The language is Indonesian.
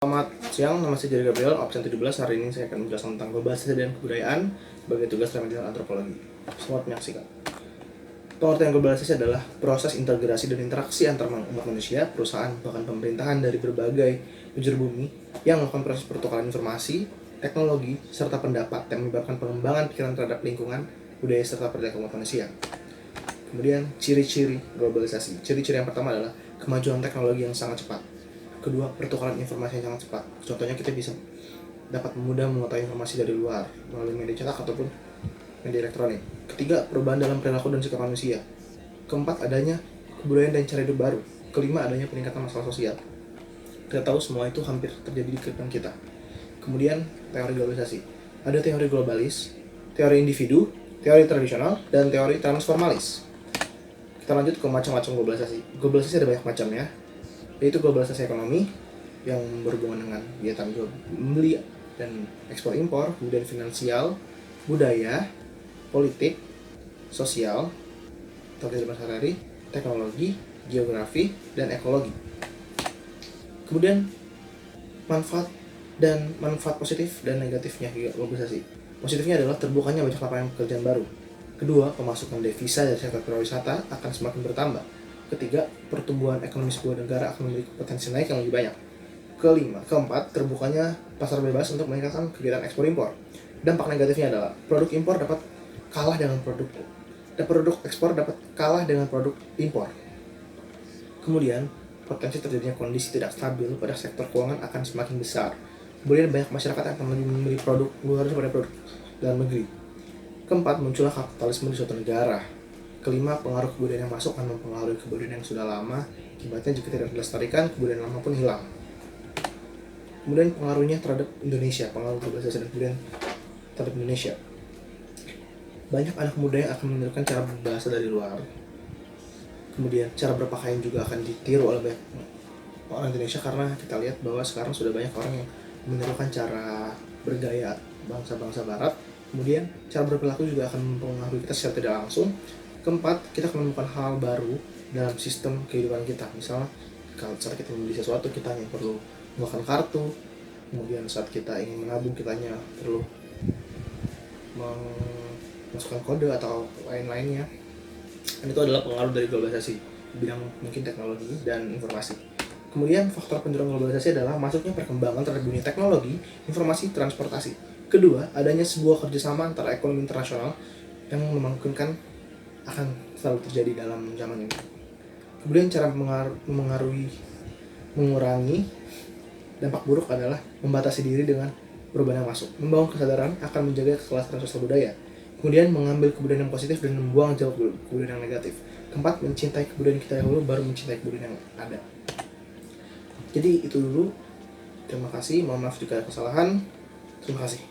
Selamat siang, nama saya Jerry Gabriel, absen 17. Hari ini saya akan menjelaskan tentang globalisasi dan kebudayaan sebagai tugas remedial antropologi. Selamat menyaksikan. Pengertian globalisasi adalah proses integrasi dan interaksi antar umat manusia, perusahaan, bahkan pemerintahan dari berbagai penjuru bumi yang melakukan proses pertukaran informasi, teknologi, serta pendapat yang menyebabkan pengembangan pikiran terhadap lingkungan, budaya, serta perilaku umat manusia. Kemudian, ciri-ciri globalisasi. Ciri-ciri yang pertama adalah kemajuan teknologi yang sangat cepat. Kedua, pertukaran informasi yang sangat cepat. Contohnya kita bisa dapat mudah mengetahui informasi dari luar melalui media cetak ataupun media elektronik. Ketiga, perubahan dalam perilaku dan sikap manusia. Keempat, adanya kebudayaan dan cara hidup baru. Kelima, adanya peningkatan masalah sosial. Kita tahu semua itu hampir terjadi di kehidupan kita. Kemudian, teori globalisasi. Ada teori globalis, teori individu, teori tradisional, dan teori transformalis. Kita lanjut ke macam-macam globalisasi. Globalisasi ada banyak macamnya, yaitu globalisasi ekonomi yang berhubungan dengan kegiatan jual beli dan ekspor impor, kemudian finansial, budaya, politik, sosial, kehidupan sehari-hari, teknologi, geografi, dan ekologi. Kemudian manfaat positif dan negatifnya globalisasi. Positifnya adalah terbukanya banyak lapangan pekerjaan baru. Kedua, pemasukan devisa dari sektor pariwisata akan semakin bertambah. Ketiga, pertumbuhan ekonomi sebuah negara akan memiliki potensi naik yang lebih banyak. Keempat, terbukanya pasar bebas untuk meningkatkan kegiatan ekspor impor. Dampak negatifnya adalah produk impor dapat kalah dengan produk ekspor dapat kalah dengan produk impor. Kemudian, potensi terjadinya kondisi tidak stabil pada sektor keuangan akan semakin besar. Kemudian banyak masyarakat yang akan lebih memilih produk luar daripada produk dalam negeri. Keempat, muncullah kapitalisme di suatu negara. Kelima, pengaruh kebudayaan yang masuk akan mempengaruhi kebudayaan yang sudah lama. Akibatnya jika tidak dilestarikan, kebudayaan lama pun hilang. Kemudian pengaruhnya terhadap Indonesia, pengaruh globalisasi dan kebudayaan terhadap Indonesia. Banyak anak muda yang akan menirukan cara berbahasa dari luar. Kemudian cara berpakaian juga akan ditiru oleh banyak orang Indonesia, karena kita lihat bahwa sekarang sudah banyak orang yang menirukan cara bergaya bangsa-bangsa barat. Kemudian cara berperilaku juga akan mempengaruhi kita secara tidak langsung. Keempat, kita akan menemukan hal baru dalam sistem kehidupan kita. Misalnya, kalau saat kita membeli sesuatu, kita hanya perlu menggunakan kartu. Kemudian saat kita ingin menabung, kita hanya perlu memasukkan kode atau lain-lainnya. Dan itu adalah pengaruh dari globalisasi di bidang mungkin teknologi dan informasi. Kemudian faktor pendorong globalisasi adalah masuknya perkembangan terhadap dunia teknologi, informasi, transportasi. Kedua, adanya sebuah kerjasama antara ekonomi internasional yang memungkinkan akan selalu terjadi dalam zaman ini. Kemudian cara mengurangi dampak buruk adalah membatasi diri dengan perubahan yang masuk, membangun kesadaran akan menjaga keselarasan sosial budaya, kemudian mengambil kebudayaan yang positif dan membuang jauh kebudayaan yang negatif. Keempat, mencintai kebudayaan kita dahulu baru mencintai kebudayaan yang ada. Jadi itu dulu. Terima kasih, mohon maaf jika ada kesalahan. Terima kasih.